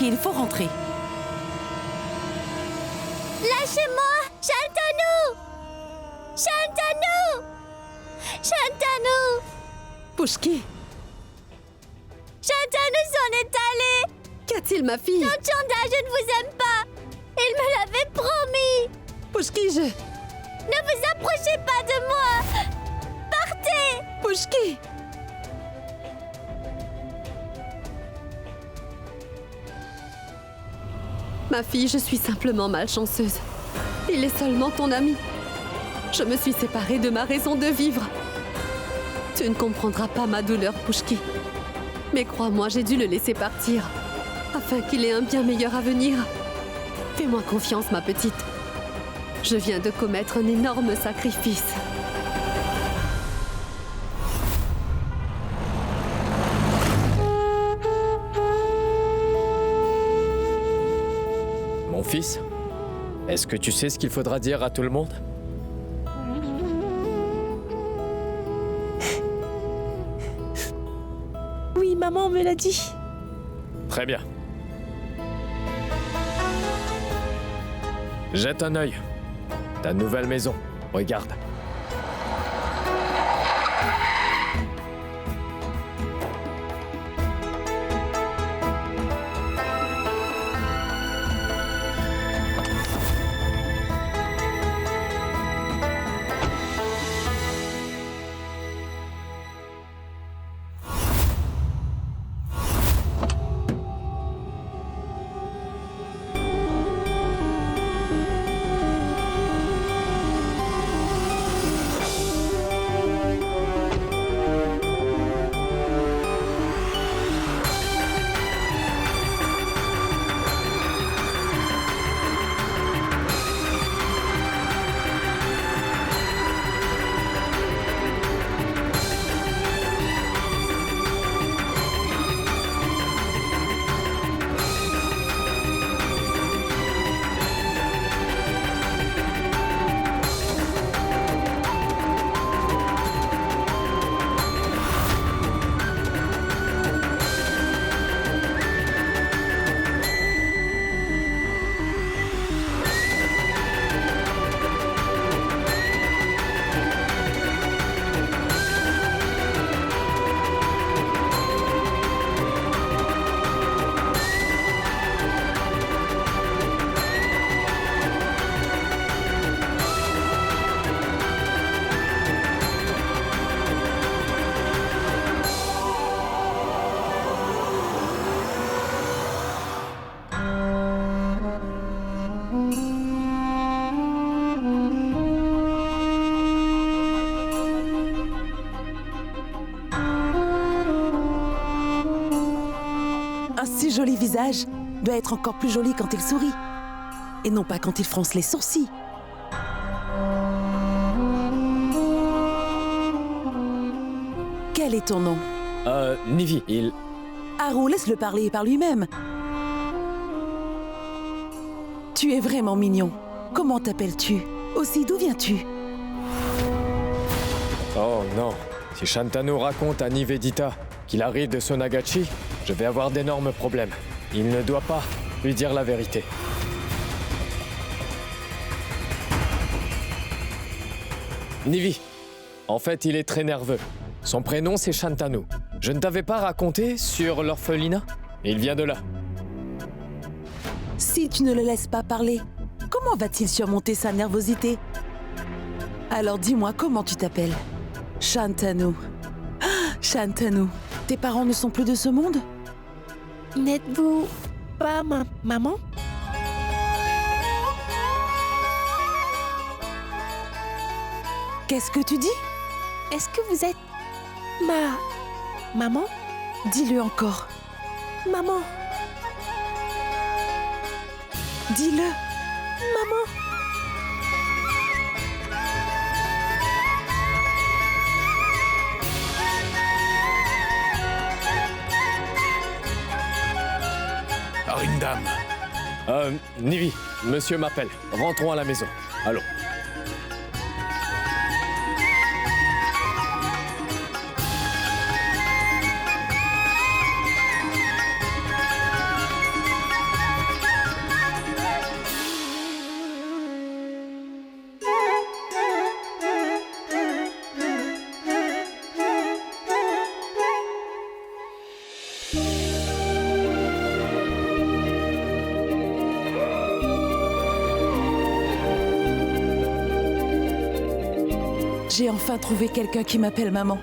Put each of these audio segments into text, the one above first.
Pouchki, il faut rentrer. Lâchez-moi! Shantanu! Shantanu! Shantanu! Pouchki, Shantanu s'en est allé! qu'y-a-t-il, ma fille? Tante Chanda, je ne vous aime pas! Il me l'avait promis! Pouchki, Ne vous approchez pas de moi! Partez! Pouchki! Ma fille, je suis simplement malchanceuse. Il est seulement ton ami. Je me suis séparée de ma raison de vivre. Tu ne comprendras pas ma douleur, Pouchki. Mais crois-moi, j'ai dû le laisser partir, afin qu'il ait un bien meilleur avenir. Fais-moi confiance, ma petite. Je viens de commettre un énorme sacrifice. Mon fils, est-ce que tu sais ce qu'il faudra dire à tout le monde? Oui, maman me l'a dit. Très bien. Jette un œil. Ta nouvelle maison. Regarde. Un si joli visage doit être encore plus joli quand il sourit. Et non pas quand il fronce les sourcils. Quel est ton nom? Nivi, Haru, laisse-le parler par lui-même. Tu es vraiment mignon. Comment t'appelles-tu? Aussi, d'où viens-tu? Oh non. Si Shantanu raconte à Nivedita qu'il arrive de Sonagachi, je vais avoir d'énormes problèmes. Il ne doit pas lui dire la vérité. Nivi, en fait, il est très nerveux. Son prénom, c'est Shantanu. Je ne t'avais pas raconté sur l'orphelinat? Il vient de là. Si tu ne le laisses pas parler, comment va-t-il surmonter sa nervosité? Alors dis-moi, comment tu t'appelles? Shantanu. Ah, Shantanu, tes parents ne sont plus de ce monde? N'êtes-vous pas ma maman? Qu'est-ce que tu dis? Est-ce que vous êtes ma maman? Dis-le encore. Maman, Dis-le. maman. Arindam, Nivi, monsieur m'appelle. Rentrons à la maison. Allons. J'ai enfin trouvé quelqu'un qui m'appelle maman.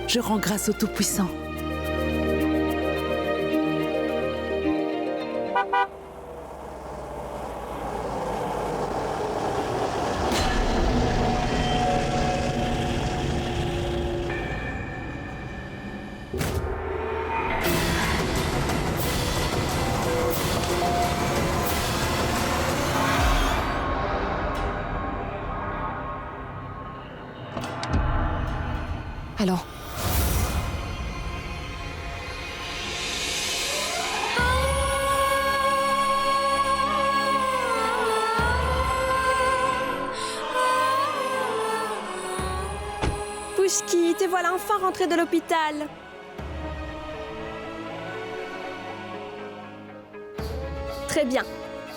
Je rends grâce au Tout-Puissant. Allons. Pushki, te voilà enfin rentré de l'hôpital. Très bien.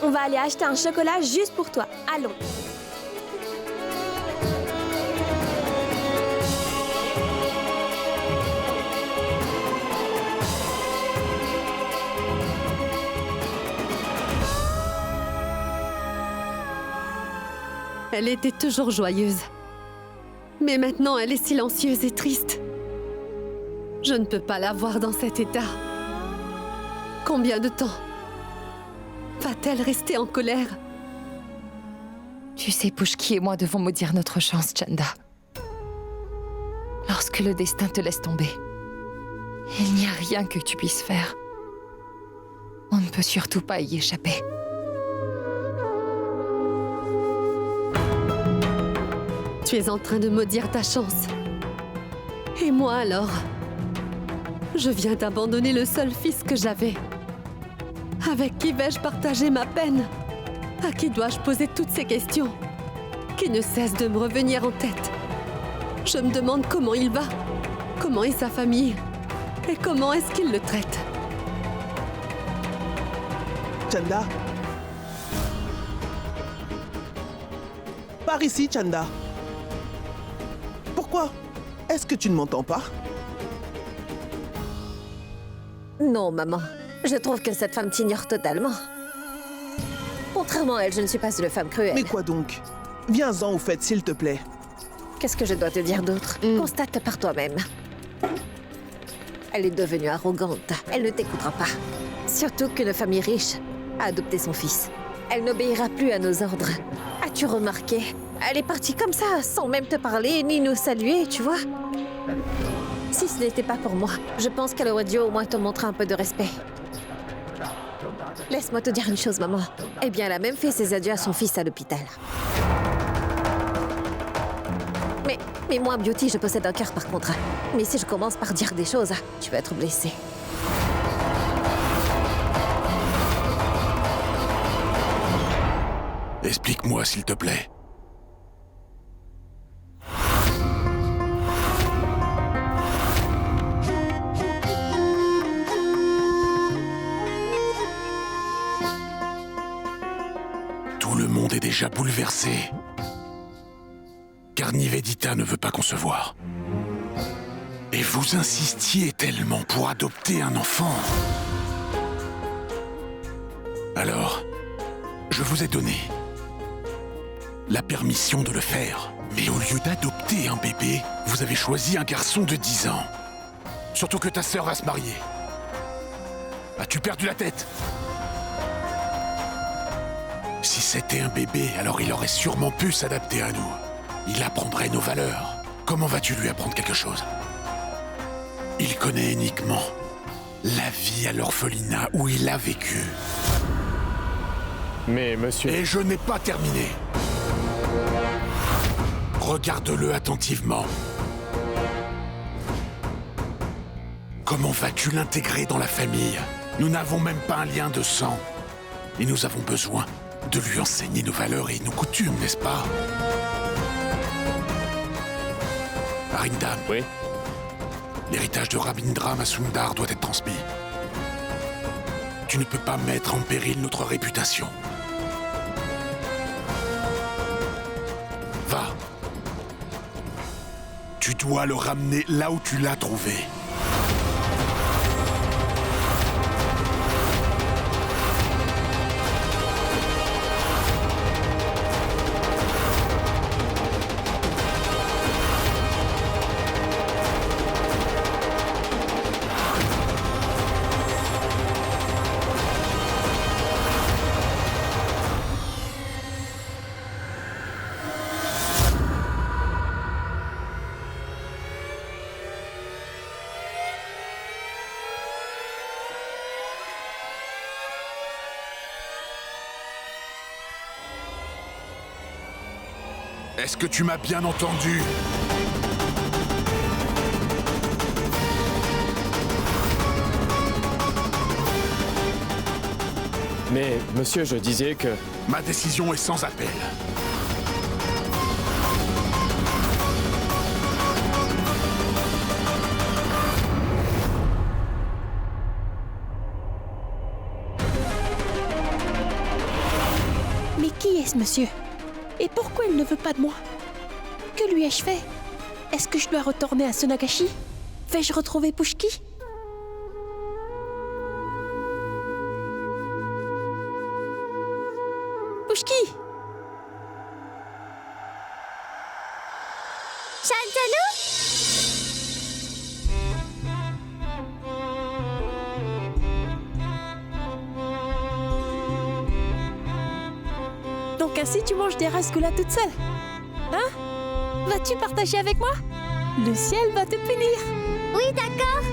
On va aller acheter un chocolat juste pour toi. Allons. Elle était toujours joyeuse. Mais maintenant, elle est silencieuse et triste. Je ne peux pas la voir dans cet état. Combien de temps va-t-elle rester en colère? Tu sais, Pushki et moi devons maudire notre chance, Chanda. Lorsque le destin te laisse tomber, il n'y a rien que tu puisses faire. On ne peut surtout pas y échapper. Tu es en train de maudire ta chance. Et moi alors? Je viens d'abandonner le seul fils que j'avais. Avec qui vais-je partager ma peine? À qui dois-je poser toutes ces questions qui ne cessent de me revenir en tête? Je me demande comment il va, comment est sa famille et comment est-ce qu'il le traite. Chanda. Par ici, Chanda. Pourquoi? Est-ce que tu ne m'entends pas? Non, maman. Je trouve que cette femme t'ignore totalement. Contrairement à elle, je ne suis pas une femme cruelle. Mais quoi donc? Viens-en au fait, s'il te plaît. Qu'est-ce que je dois te dire d'autre? Constate par toi-même. Elle est devenue arrogante. Elle ne t'écoutera pas. Surtout qu'une famille riche a adopté son fils. Elle n'obéira plus à nos ordres. As-tu remarqué? Elle est partie comme ça, sans même te parler ni nous saluer, tu vois? Si ce n'était pas pour moi, je pense qu'elle aurait dû au moins te montrer un peu de respect. Laisse-moi te dire une chose, maman. Eh bien, elle a même fait ses adieux à son fils à l'hôpital. Mais moi, Beauty, je possède un cœur par contre. Mais si je commence par dire des choses, tu vas être blessée. Explique-moi, s'il te plaît. Tout le monde est déjà bouleversé. Car Nivedita ne veut pas concevoir. Et vous insistiez tellement pour adopter un enfant. Alors, je vous ai donné la permission de le faire. Mais au lieu d'adopter un bébé, vous avez choisi un garçon de 10 ans. Surtout que ta sœur va se marier. As-tu perdu la tête? Si c'était un bébé, alors il aurait sûrement pu s'adapter à nous. Il apprendrait nos valeurs. Comment vas-tu lui apprendre quelque chose? Il connaît uniquement la vie à l'orphelinat où il a vécu. Mais monsieur... Et je n'ai pas terminé. Regarde-le attentivement. Comment vas-tu l'intégrer dans la famille? Nous n'avons même pas un lien de sang. Et nous avons besoin de lui enseigner nos valeurs et nos coutumes, n'est-ce pas? Arindam. Oui? L'héritage de Rabindra Masundar doit être transmis. Tu ne peux pas mettre en péril notre réputation. Va. Tu dois le ramener là où tu l'as trouvé. Est-ce que tu m'as bien entendu? Mais, monsieur, je disais que... Ma décision est sans appel. Mais qui est ce monsieur? Et pourquoi il ne veut pas de moi? Que lui ai-je fait? Est-ce que je dois retourner à Sonagashi? Vais-je retrouver Pushki? Pushki! Shantanu? Donc ainsi tu manges des rasgoulas toute seule? Hein? Vas-tu partager avec moi? Le ciel va te punir! Oui, d'accord.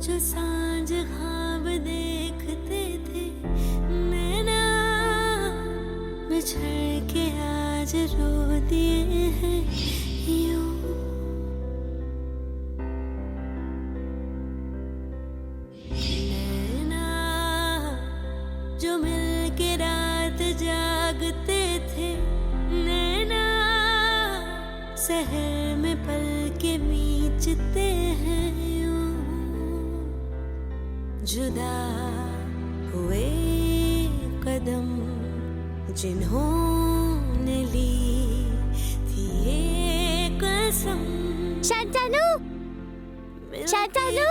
जो सांझ ख्वाब देखते थे नैना बिछड़ के आज रो दिए हैं यूं नैना जो मिल के रात जागते थे नैना शहर में पल के बीचते हैं जुदा हुए कदम जिन्होंने ली थी ये कसम Shantanu? Shantanu?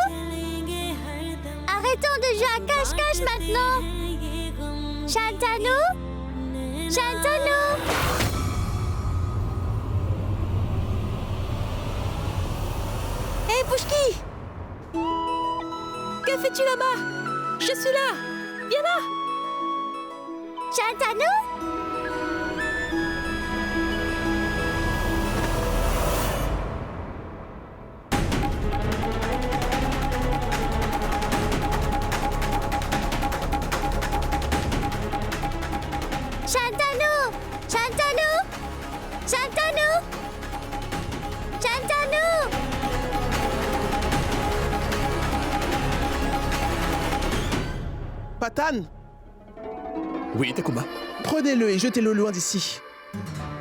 Arrêtons de jouer à cache-cache maintenant. Shantanu? Shantanu? Hé, Pushki! Que fais-tu là-bas? Je suis là! Viens là! Shantanu? Shantanu! Shantanu! Shantanu! Shantanu! Patan, Oui, Takuma. prenez-le et jetez-le loin d'ici.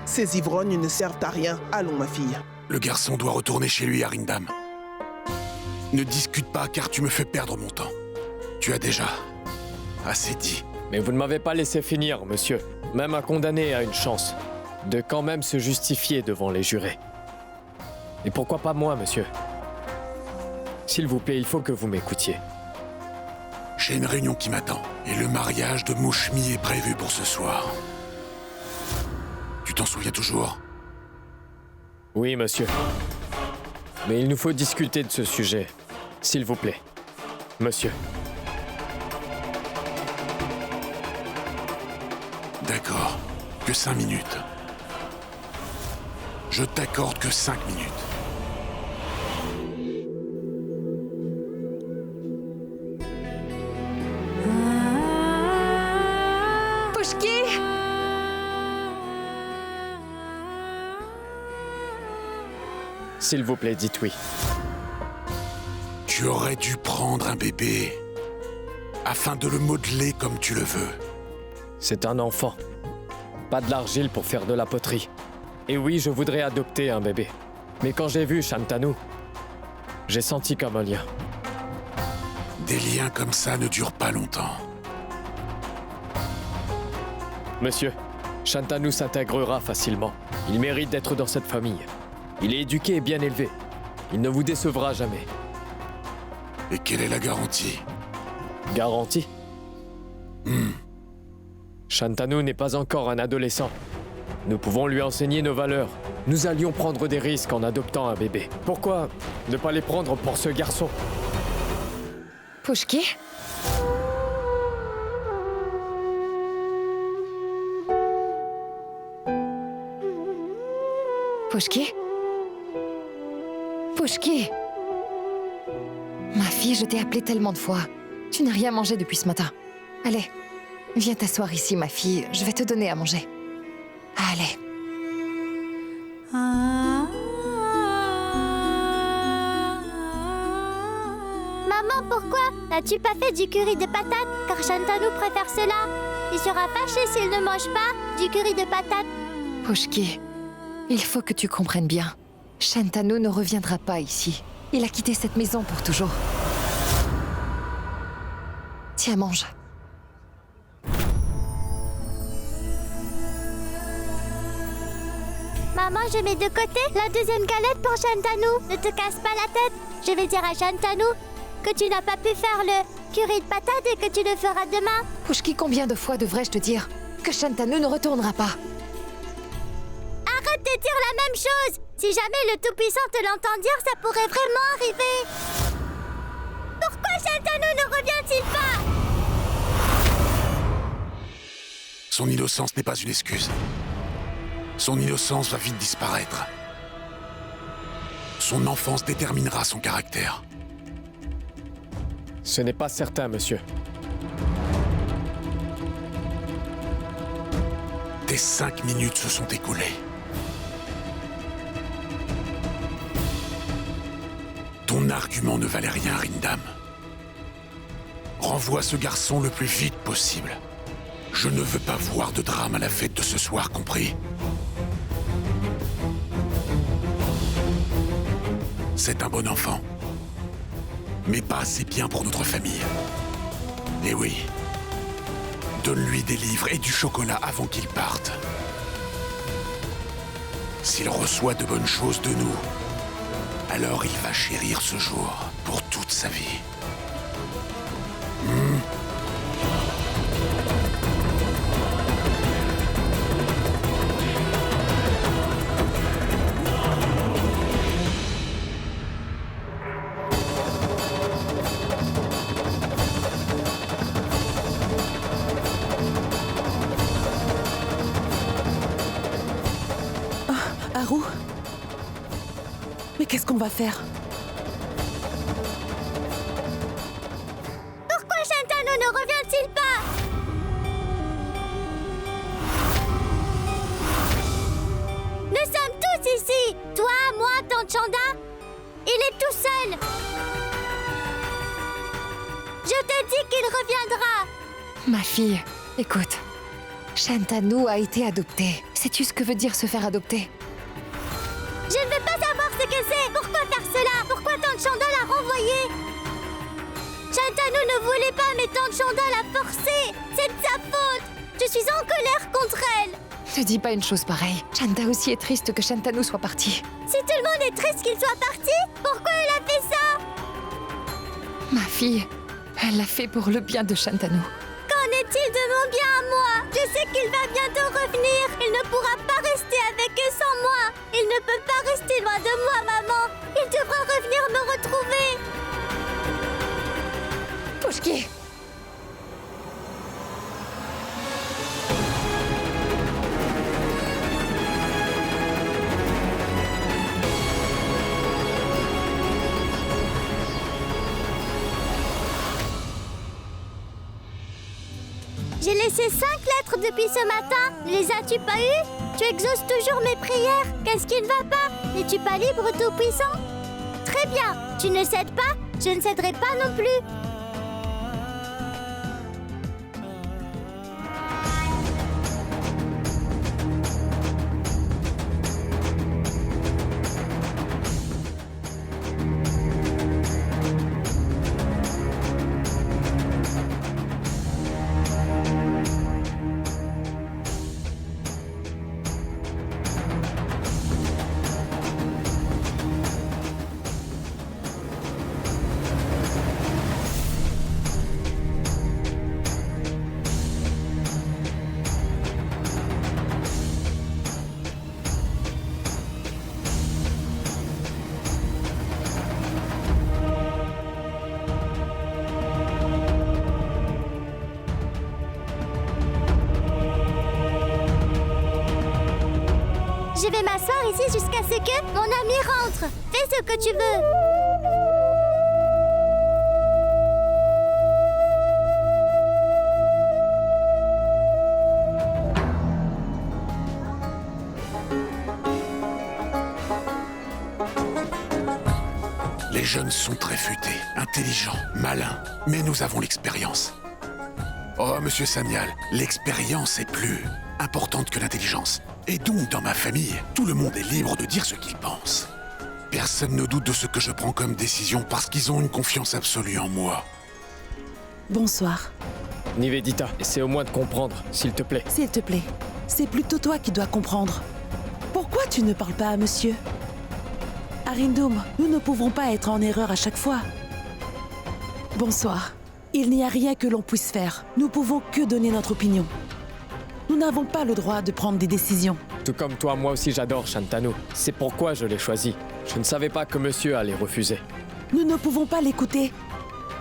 Ces ivrognes ne servent à rien. Allons, ma fille. Le garçon doit retourner chez lui, Arindam. Ne discute pas, car tu me fais perdre mon temps. Tu as déjà assez dit. Mais vous ne m'avez pas laissé finir, monsieur. Même un condamné a une chance de quand même se justifier devant les jurés. Et pourquoi pas moi, monsieur? S'il vous plaît, il faut que vous m'écoutiez. J'ai une réunion qui m'attend, et le mariage de Mouchmi est prévu pour ce soir. Tu t'en souviens toujours? Oui, monsieur. Mais il nous faut discuter de ce sujet, s'il vous plaît. Monsieur. D'accord. Que 5 minutes. Je t'accorde que 5 minutes. Pushki! S'il vous plaît, dites oui. Tu aurais dû prendre un bébé afin de le modeler comme tu le veux. C'est un enfant. Pas de l'argile pour faire de la poterie. Et oui, je voudrais adopter un bébé. Mais quand j'ai vu Shantanu, j'ai senti comme un lien. Des liens comme ça ne durent pas longtemps. Monsieur, Shantanu s'intégrera facilement. Il mérite d'être dans cette famille. Il est éduqué et bien élevé. Il ne vous décevra jamais. Et quelle est la garantie? Garantie? Shantanu n'est pas encore un adolescent. Nous pouvons lui enseigner nos valeurs. Nous allions prendre des risques en adoptant un bébé. Pourquoi ne pas les prendre pour ce garçon? Pushki? Pushki? Pushki? Ma fille, je t'ai appelée tellement de fois. Tu n'as rien mangé depuis ce matin. Allez, viens t'asseoir ici, ma fille. Je vais te donner à manger. Allez. Maman, pourquoi n'as-tu pas fait du curry de patates? Car Shantanu préfère cela. Il sera fâché s'il ne mange pas du curry de patates. Pushki, il faut que tu comprennes bien. Shantanu ne reviendra pas ici. Il a quitté cette maison pour toujours. Tiens, mange. Maman, je mets de côté la deuxième galette pour Shantanu. Ne te casse pas la tête. Je vais dire à Shantanu que tu n'as pas pu faire le curry de patates et que tu le feras demain. Pushki, combien de fois devrais-je te dire que Shantanu ne retournera pas? Arrête de dire la même chose. Si jamais le Tout-Puissant te l'entend dire, ça pourrait vraiment arriver. Pourquoi Shantanu ne revient-il pas? Son innocence n'est pas une excuse. Son innocence va vite disparaître. Son enfance déterminera son caractère. Ce n'est pas certain, monsieur. Tes 5 minutes se sont écoulées. Ton argument ne valait rien, Rindam. Renvoie ce garçon le plus vite possible. Je ne veux pas voir de drame à la fête de ce soir, compris? C'est un bon enfant. Mais pas assez bien pour notre famille. Et oui. Donne-lui des livres et du chocolat avant qu'il parte. S'il reçoit de bonnes choses de nous, alors il va chérir ce jour pour toute sa vie. Haru? Mais qu'est-ce qu'on va faire? Pourquoi Shantanu ne revient-il pas? Nous sommes tous ici. Toi, moi, Tante Chanda. Il est tout seul. Je te dis qu'il reviendra. Ma fille, écoute. Shantanu a été adopté. Sais-tu ce que veut dire se faire adopter? Je ne veux pas savoir ce que c'est. Pourquoi faire cela? Pourquoi Tante Chanda l'a renvoyé? Shantanu ne voulait pas, mais Tante Chanda l'a forcé. C'est de sa faute. Je suis en colère contre elle. Ne dis pas une chose pareille. Chanda aussi est triste que Shantanu soit parti. Si tout le monde est triste qu'il soit parti, pourquoi elle a fait ça? Ma fille, elle l'a fait pour le bien de Shantanu. Qu'en est-il de mon bien à moi? Je sais qu'il va bientôt revenir. Il ne pourra pas rester avec eux sans moi. Il ne peut pas rester loin de moi, maman. Il devra revenir me retrouver. Pushki! J'ai laissé 5 lettres depuis ce matin. Ne les as-tu pas eues? Tu exauces toujours mes prières. Qu'est-ce qui ne va pas? N'es-tu pas libre, Tout-Puissant? Très bien. Tu ne cèdes pas? Je ne céderai pas non plus. Je vais m'asseoir ici jusqu'à ce que mon ami rentre. Fais ce que tu veux. Les jeunes sont très futés, intelligents, malins, mais nous avons l'expérience. Oh, monsieur Sanyal, l'expérience est plus importante que l'intelligence. Et donc, dans ma famille, tout le monde est libre de dire ce qu'il pense. Personne ne doute de ce que je prends comme décision parce qu'ils ont une confiance absolue en moi. Bonsoir. Nivedita, essaie au moins de comprendre, s'il te plaît. S'il te plaît, c'est plutôt toi qui dois comprendre. Pourquoi tu ne parles pas à monsieur? Arindum, nous ne pouvons pas être en erreur à chaque fois. Bonsoir. Il n'y a rien que l'on puisse faire. Nous pouvons que donner notre opinion. Nous n'avons pas le droit de prendre des décisions. Tout comme toi, moi aussi j'adore Shantanu. C'est pourquoi je l'ai choisi. Je ne savais pas que monsieur allait refuser. Nous ne pouvons pas l'écouter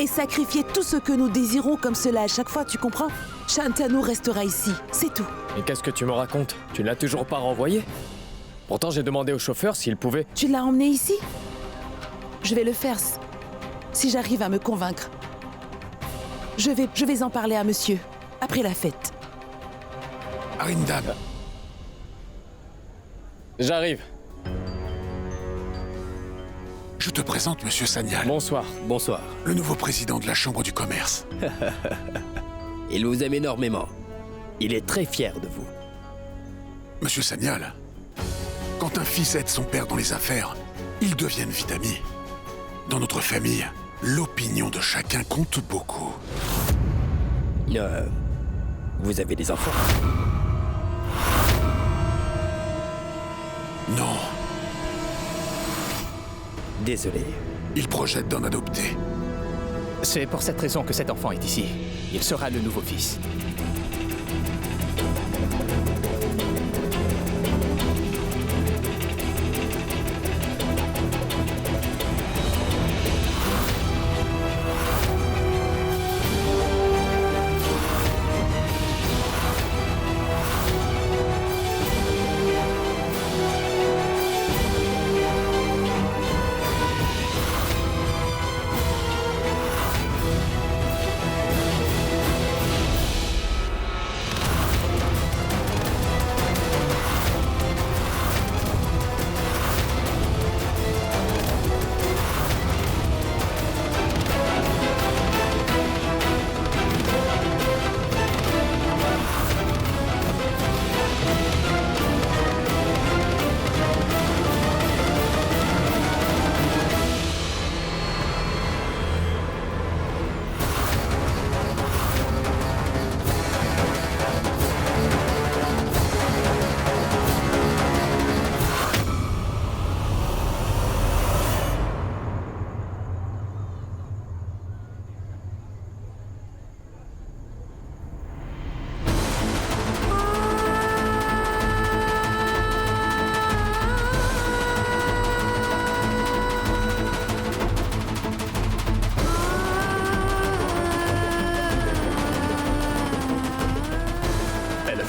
et sacrifier tout ce que nous désirons comme cela à chaque fois, tu comprends? Shantanu restera ici, c'est tout. Et qu'est-ce que tu me racontes? Tu ne l'as toujours pas renvoyé? Pourtant j'ai demandé au chauffeur s'il pouvait... Tu l'as emmené ici? Je vais le faire si j'arrive à me convaincre. Je vais en parler à monsieur, après la fête. Arindam, J'arrive. je te présente monsieur Sanyal, Bonsoir. Bonsoir. le nouveau président de la Chambre du commerce. Il vous aime énormément. Il est très fier de vous. Monsieur Sanyal, quand un fils aide son père dans les affaires, ils deviennent vite amis. Dans notre famille, l'opinion de chacun compte beaucoup. Vous avez des enfants? Non, Désolé. il projette d'en adopter. C'est pour cette raison que cet enfant est ici. Il sera le nouveau fils.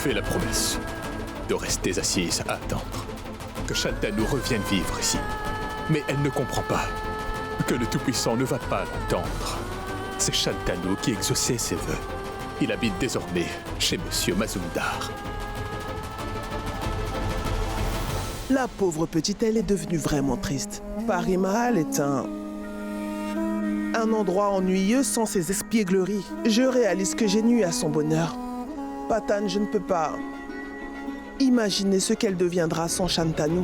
fait la promesse de rester assise à attendre que Shantanu revienne vivre ici. Mais elle ne comprend pas que le Tout-Puissant ne va pas l'attendre. C'est Shantanu qui exauçait ses vœux. Il habite désormais chez Monsieur Mazumdar. La pauvre petite, elle est devenue vraiment triste. Paris Mahal est un endroit ennuyeux sans ses espiègleries. Je réalise que j'ai nui à son bonheur. Patan, je ne peux pas imaginer ce qu'elle deviendra sans Shantanu.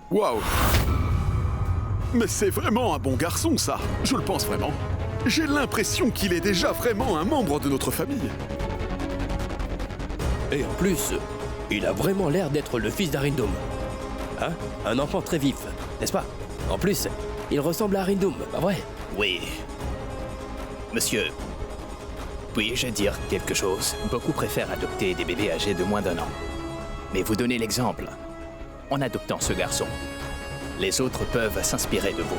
Waouh! Mais c'est vraiment un bon garçon, ça. Je le pense vraiment. J'ai l'impression qu'il est déjà vraiment un membre de notre famille. Et en plus, il a vraiment l'air d'être le fils d'Arindum. Hein? Un enfant très vif, n'est-ce pas? En plus, il ressemble à Arindum, pas vrai? Oui. Monsieur, puis-je dire quelque chose? Beaucoup préfèrent adopter des bébés âgés de moins d'1 an. Mais vous donnez l'exemple. En adoptant ce garçon, les autres peuvent s'inspirer de vous.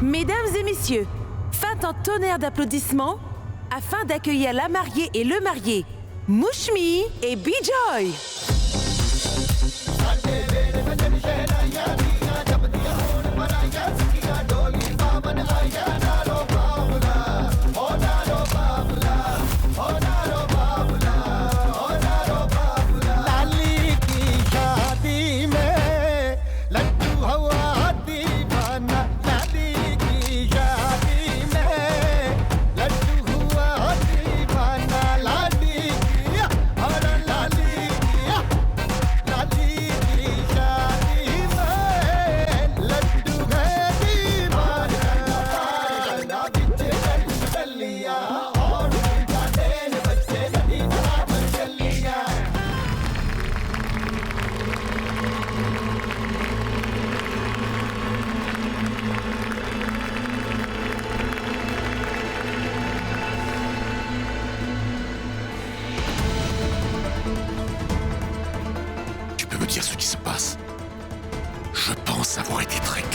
Mesdames et messieurs, faites un tonnerre d'applaudissements afin d'accueillir la mariée et le marié, Mushmi et Bijoy.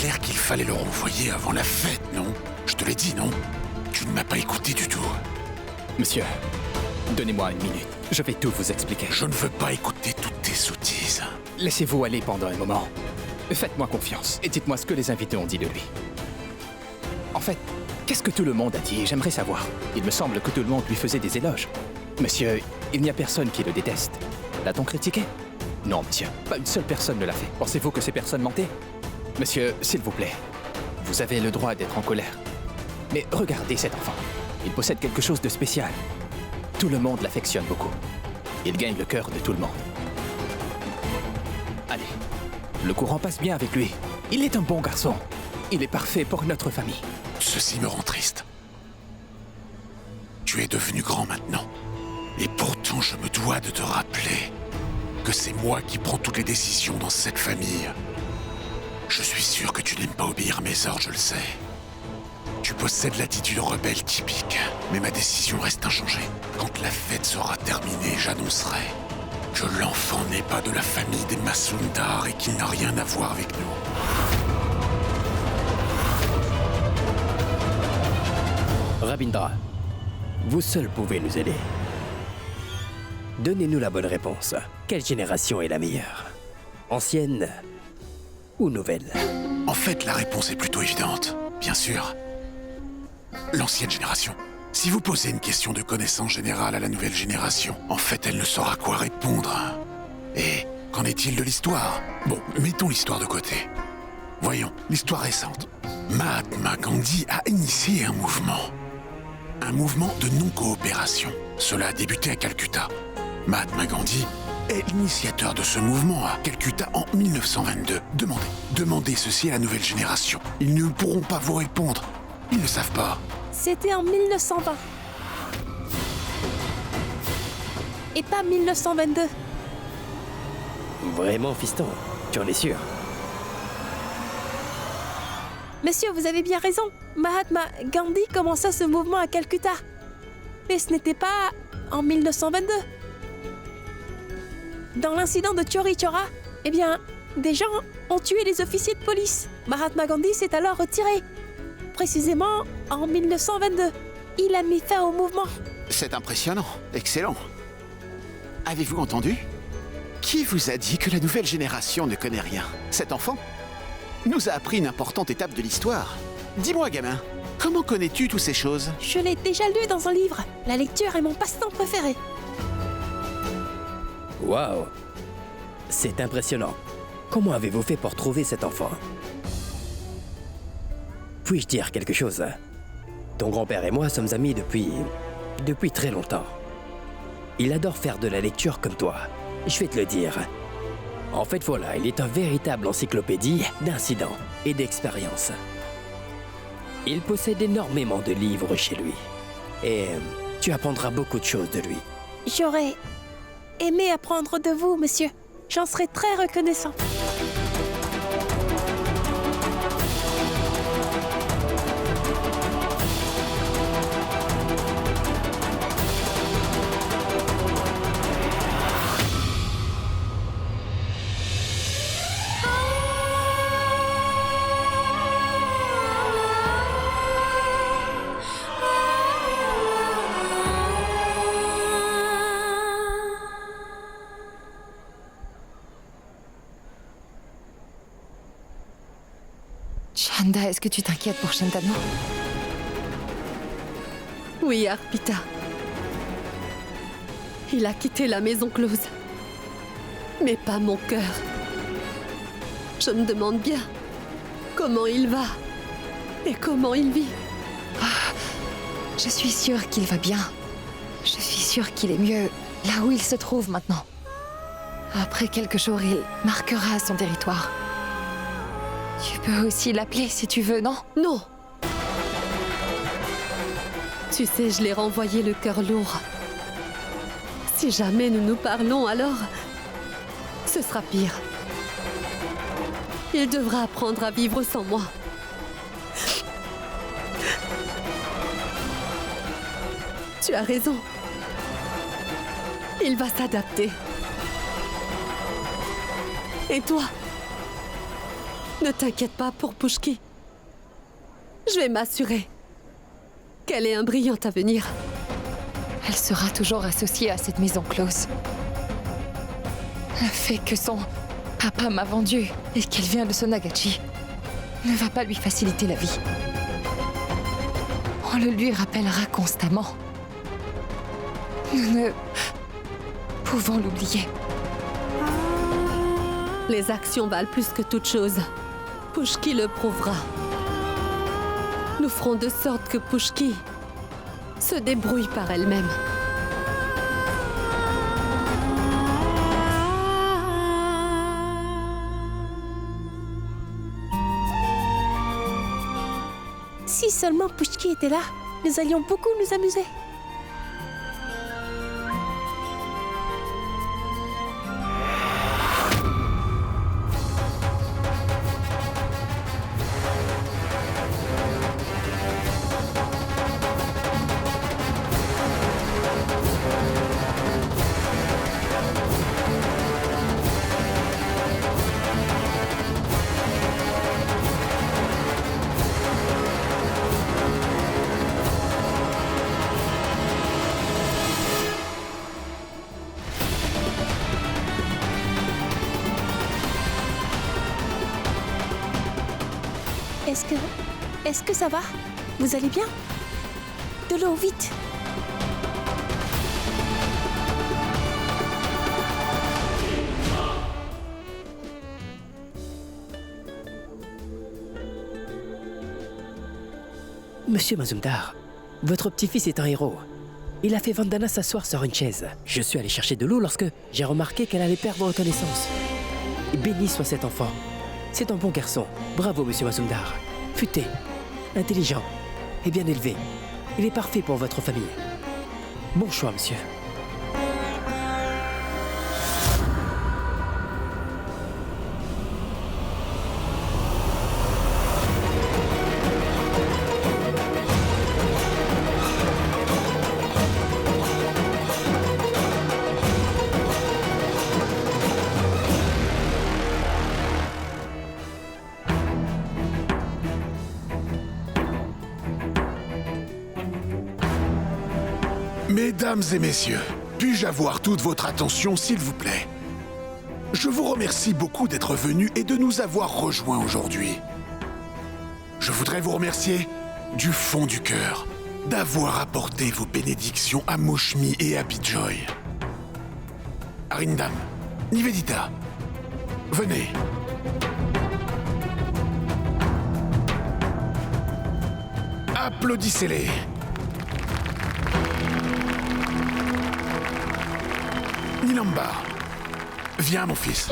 clair qu'il fallait le renvoyer avant la fête, non? Je te l'ai dit, non? Tu ne m'as pas écouté du tout. Monsieur, donnez-moi une minute. Je vais tout vous expliquer. Je ne veux pas écouter toutes tes sottises. Laissez-vous aller pendant un moment. Faites-moi confiance et dites-moi ce que les invités ont dit de lui. En fait, qu'est-ce que tout le monde a dit? J'aimerais savoir. Il me semble que tout le monde lui faisait des éloges. Monsieur, il n'y a personne qui le déteste. L'a-t-on critiqué? Non, monsieur. Pas une seule personne ne l'a fait. Pensez-vous que ces personnes mentaient? Monsieur, s'il vous plaît, vous avez le droit d'être en colère. Mais regardez cet enfant. Il possède quelque chose de spécial. Tout le monde l'affectionne beaucoup. Il gagne le cœur de tout le monde. Allez, le courant passe bien avec lui. Il est un bon garçon. Il est parfait pour notre famille. Ceci me rend triste. Tu es devenu grand maintenant. Et pourtant, je me dois de te rappeler que c'est moi qui prends toutes les décisions dans cette famille. Je suis sûr que tu n'aimes pas obéir à mes ordres, je le sais. Tu possèdes l'attitude rebelle typique, mais ma décision reste inchangée. Quand la fête sera terminée, j'annoncerai que l'enfant n'est pas de la famille des Masundar et qu'il n'a rien à voir avec nous. Rabindra, vous seul pouvez nous aider. Donnez-nous la bonne réponse. Quelle génération est la meilleure? Ancienne ou nouvelle? En fait, la réponse est plutôt évidente. Bien sûr. L'ancienne génération. Si vous posez une question de connaissance générale à la nouvelle génération, en fait, elle ne saura quoi répondre. Et qu'en est-il de l'histoire? Bon, mettons l'histoire de côté. Voyons, l'histoire récente. Mahatma Gandhi a initié un mouvement. Un mouvement de non-coopération. Cela a débuté à Calcutta. Mahatma Gandhi est l'initiateur de ce mouvement à Calcutta en 1922. Demandez ceci à la nouvelle génération. Ils ne pourront pas vous répondre. Ils ne savent pas. C'était en 1920. Et pas 1922. Vraiment, fiston? Tu en es sûr? Monsieur, vous avez bien raison. Mahatma Gandhi commença ce mouvement à Calcutta. Mais ce n'était pas en 1922. Dans l'incident de Chori Chora, eh bien, des gens ont tué les officiers de police. Mahatma Gandhi s'est alors retiré. Précisément en 1922. Il a mis fin au mouvement. C'est impressionnant. Excellent. Avez-vous entendu? Qui vous a dit que la nouvelle génération ne connaît rien? Cet enfant nous a appris une importante étape de l'histoire. Dis-moi, gamin, comment connais-tu toutes ces choses? Je l'ai déjà lu dans un livre. La lecture est mon passe-temps préféré. Waouh! C'est impressionnant. Comment avez-vous fait pour trouver cet enfant? Puis-je dire quelque chose? Ton grand-père et moi sommes amis depuis très longtemps. Il adore faire de la lecture comme toi. Je vais te le dire. En fait, voilà, il est un véritable encyclopédie d'incidents et d'expériences. Il possède énormément de livres chez lui. Et tu apprendras beaucoup de choses de lui. J'aurais aimé apprendre de vous, monsieur. J'en serais très reconnaissant. Chanda, est-ce que tu t'inquiètes pour Shantanu? Oui, Arpita. Il a quitté la maison close. Mais pas mon cœur. Je me demande bien comment il va et comment il vit. Je suis sûre qu'il va bien. Je suis sûre qu'il est mieux là où il se trouve maintenant. Après quelques jours, il marquera son territoire. Tu peux aussi l'appeler si tu veux, non? Non. Tu sais, je l'ai renvoyé le cœur lourd. Si jamais nous nous parlons, alors ce sera pire. Il devra apprendre à vivre sans moi. Tu as raison. Il va s'adapter. Et toi? Ne t'inquiète pas pour Pushki. Je vais m'assurer qu'elle ait un brillant avenir. Elle sera toujours associée à cette maison close. Le fait que son papa m'a vendue et qu'elle vient de Sonagachi ne va pas lui faciliter la vie. On le lui rappellera constamment. Nous ne pouvons l'oublier. Les actions valent plus que toute chose. Pushki le prouvera. Nous ferons de sorte que Pushki se débrouille par elle-même. Si seulement Pushki était là, nous allions beaucoup nous amuser. Est-ce que ça va? Vous allez bien? De l'eau, vite! Monsieur Mazumdar, votre petit-fils est un héros. Il a fait Vandana s'asseoir sur une chaise. Je suis allé chercher de l'eau lorsque j'ai remarqué qu'elle allait perdre connaissance. Béni soit cet enfant. C'est un bon garçon. Bravo, monsieur Mazumdar. Futé, intelligent et bien élevé. Il est parfait pour votre famille. Bon choix, monsieur. Mesdames et messieurs, puis-je avoir toute votre attention, s'il vous plaît? Je vous remercie beaucoup d'être venus et de nous avoir rejoints aujourd'hui. Je voudrais vous remercier du fond du cœur d'avoir apporté vos bénédictions à Mushmi et à Bijoy. Arindam, Nivedita, venez. Applaudissez-les. Nilamba, viens mon fils.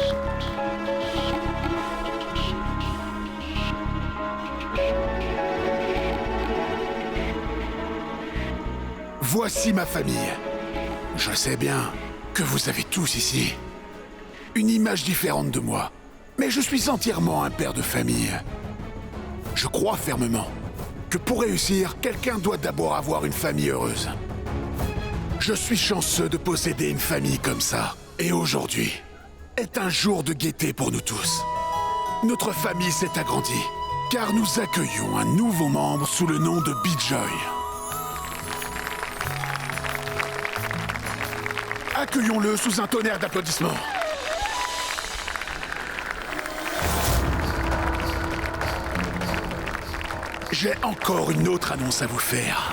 Voici ma famille. Je sais bien que vous avez tous ici une image différente de moi, mais je suis entièrement un père de famille. Je crois fermement que pour réussir, quelqu'un doit d'abord avoir une famille heureuse. Je suis chanceux de posséder une famille comme ça. Et aujourd'hui est un jour de gaieté pour nous tous. Notre famille s'est agrandie, car nous accueillons un nouveau membre sous le nom de Bijoy. Accueillons-le sous un tonnerre d'applaudissements. J'ai encore une autre annonce à vous faire.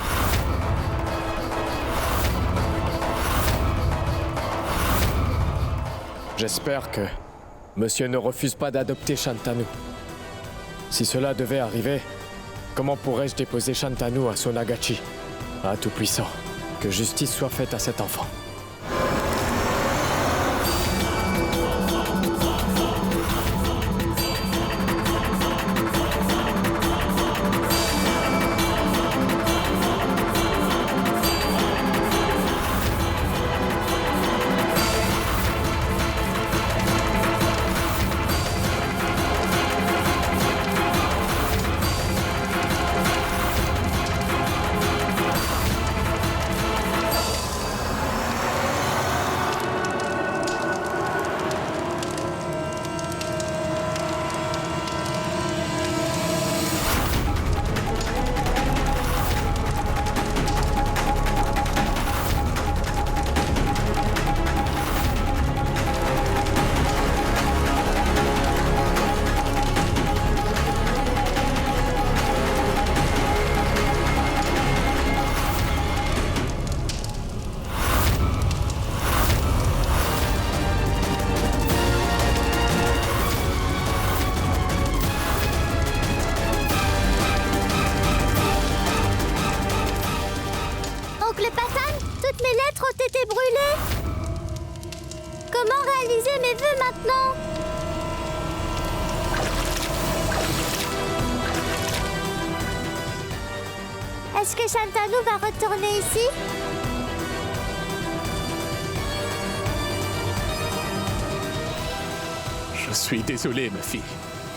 J'espère que monsieur ne refuse pas d'adopter Shantanu. Si cela devait arriver, comment pourrais-je déposer Shantanu à Sonagachi? Ah, Tout-Puissant, que justice soit faite à cet enfant. oncle Patan, toutes mes lettres ont été brûlées. Comment réaliser mes vœux maintenant? Est-ce que Shantanu va retourner ici? Je suis désolé, ma fille.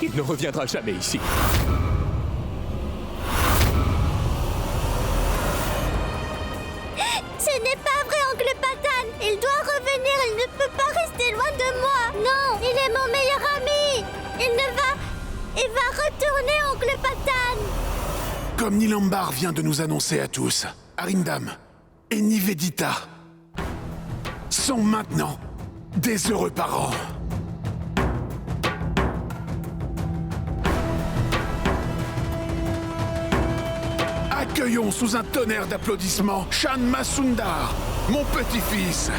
Il ne reviendra jamais ici. Ce n'est pas vrai, oncle Patan. Il doit revenir, il ne peut pas rester loin de moi. Non, il est mon meilleur ami. Il va retourner, oncle Patan. Comme Nilambar vient de nous annoncer à tous, Arindam et Nivedita sont maintenant des heureux parents. Accueillons sous un tonnerre d'applaudissements Shan Masundar, mon petit-fils.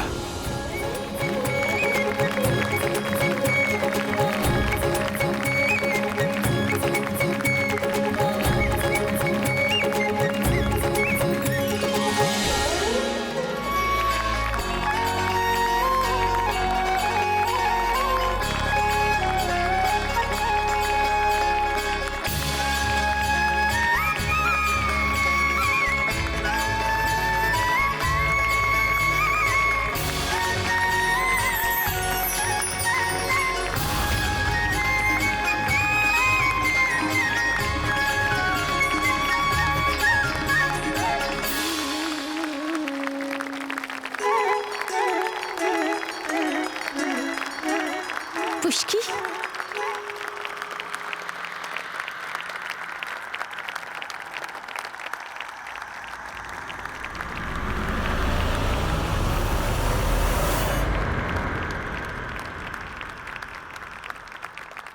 Pushki?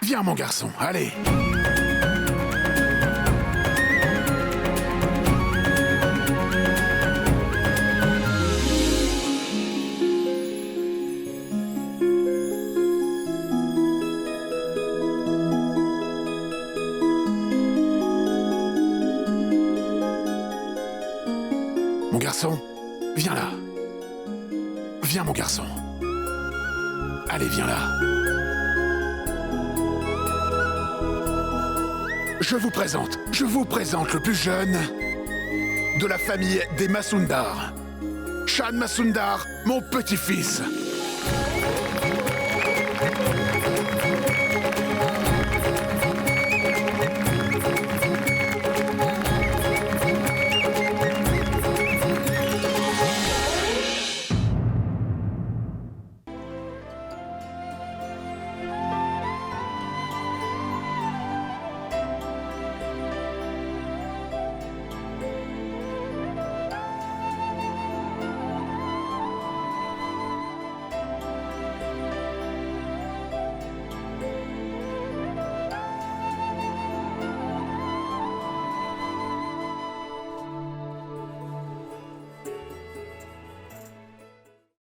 Viens, mon garçon, allez. Mon garçon, viens là. Viens, mon garçon. Allez, viens là. Je vous présente le plus jeune de la famille des Masundar. Shan Masundar, mon petit-fils.